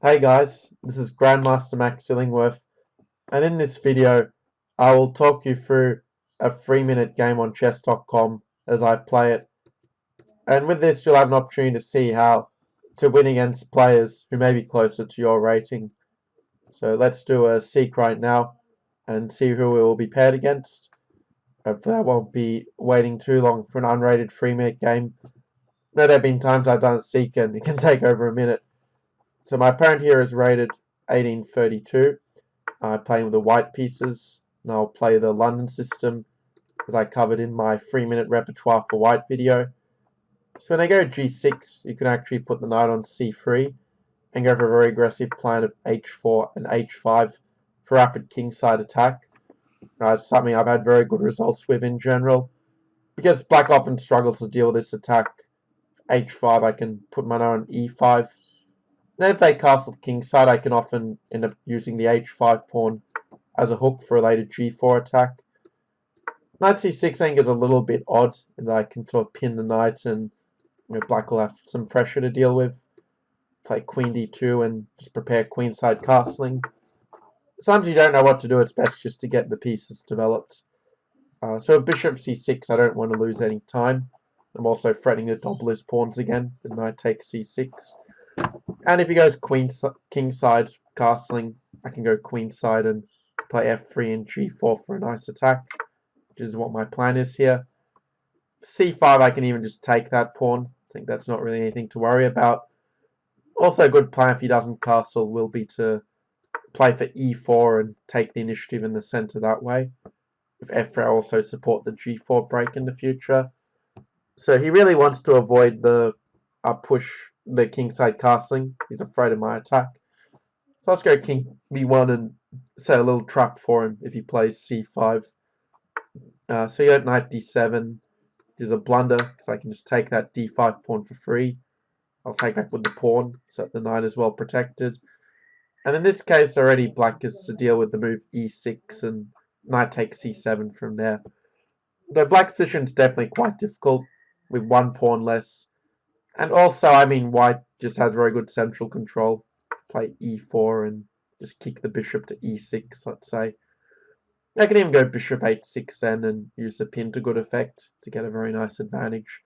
Hey guys, this is Grandmaster Max Illingworth, and in this video I will talk you through a 3-minute game on chess.com as I play it. And with this you'll have an opportunity to see how to win against players who may be closer to your rating. So let's do a seek right now and see who we will be paired against. Hopefully I won't be waiting too long for an unrated 3-minute game. There have been times I've done a seek and it can take over a minute. So my opponent here is rated 1832. I'm playing with the white pieces, and I'll play the London system as I covered in my 3-minute repertoire for white video. So when I go g6, you can actually put the knight on c3 and go for a very aggressive plan of h4 and h5 for rapid kingside attack. It's something I've had very good results with in general. Because black often struggles to deal with this attack, h5 I can put my knight on e5. Then if they castle kingside, I can often end up using the h5 pawn as a hook for a later g4 attack. Knight c6 I think is a little bit odd in that I can sort of pin the knight and black will have some pressure to deal with. Play queen d2 and just prepare queenside castling. Sometimes you don't know what to do, it's best just to get the pieces developed. So bishop c6 I don't want to lose any time. I'm also threatening to double his pawns again. The knight takes c6. And if he goes kingside castling, I can go queenside and play f3 and g4 for a nice attack, which is what my plan is here. c5 I can even just take that pawn. I think that's not really anything to worry about. Also a good plan if he doesn't castle will be to play for e4 and take the initiative in the center that way. With f3 I also support the g4 break in the future. So he really wants to avoid the push the kingside castling. He's afraid of my attack. So let's go king b1 and set a little trap for him if he plays c5. So you got knight d7, which is a blunder because I can just take that d5 pawn for free. I'll take back with the pawn so that the knight is well protected. And in this case already black is to deal with the move e6 and knight takes c7 from there. The black position is definitely quite difficult with one pawn less. And also, I mean, white just has very good central control. Play e4 and just kick the bishop to e6, let's say. I can even go bishop h6 then and use the pin to good effect to get a very nice advantage.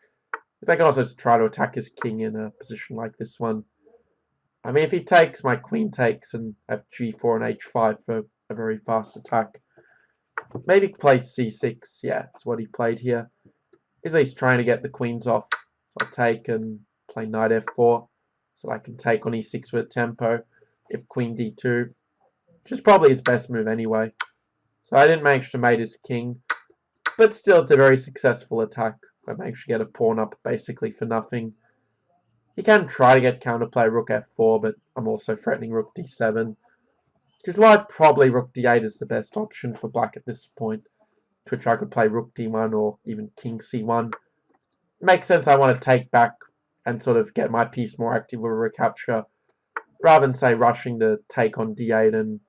Because I can also try to attack his king in a position like this one. I mean, if he takes, my queen takes and have g4 and h5 for a very fast attack. Maybe play c6. Yeah, that's what he played here. He's at least trying to get the queens off. I'll take and play knight f4 so I can take on e6 with tempo if queen d2, which is probably his best move anyway. So I didn't manage to mate his king, but still it's a very successful attack. I managed to get a pawn up basically for nothing. He can try to get counterplay rook f4, but I'm also threatening rook d7, which is why probably rook d8 is the best option for black at this point, to which I could play rook d1 or even king c1. Makes sense I want to take back and sort of get my piece more active with a recapture rather than say rushing to take on d8 and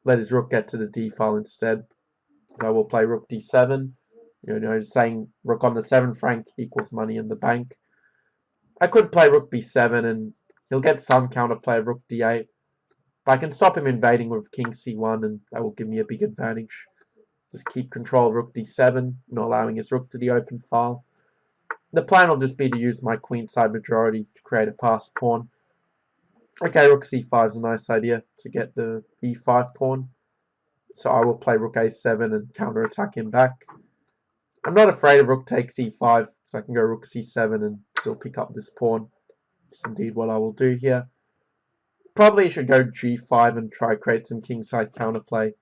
let his rook get to the d file instead. So I will play rook d7, saying rook on the 7th rank equals money in the bank. I could play rook b7 and he'll get some counterplay of rook d8, but I can stop him invading with king c1 and that will give me a big advantage. Just keep control of rook d7, not allowing his rook to the open file. The plan will just be to use my queenside majority to create a passed pawn. Okay, rook c5 is a nice idea to get the e5 pawn. So I will play rook a7 and counter-attack him back. I'm not afraid of rook takes e5 because I can go rook c7 and still pick up this pawn. That's indeed what I will do here. Probably should go g5 and try to create some kingside counterplay,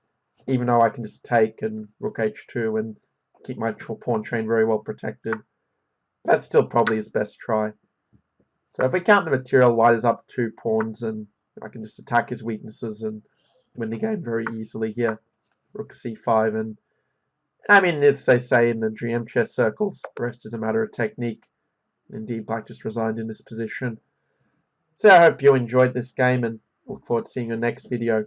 even though I can just take and rook h2 and keep my pawn chain very well protected. That's still probably his best try. So if we count the material, white is up 2 pawns and I can just attack his weaknesses and win the game very easily here. Rook c5 and I mean, it's they say in the GM chess circles, the rest is a matter of technique. Indeed, black just resigned in this position. So I hope you enjoyed this game and look forward to seeing your next video.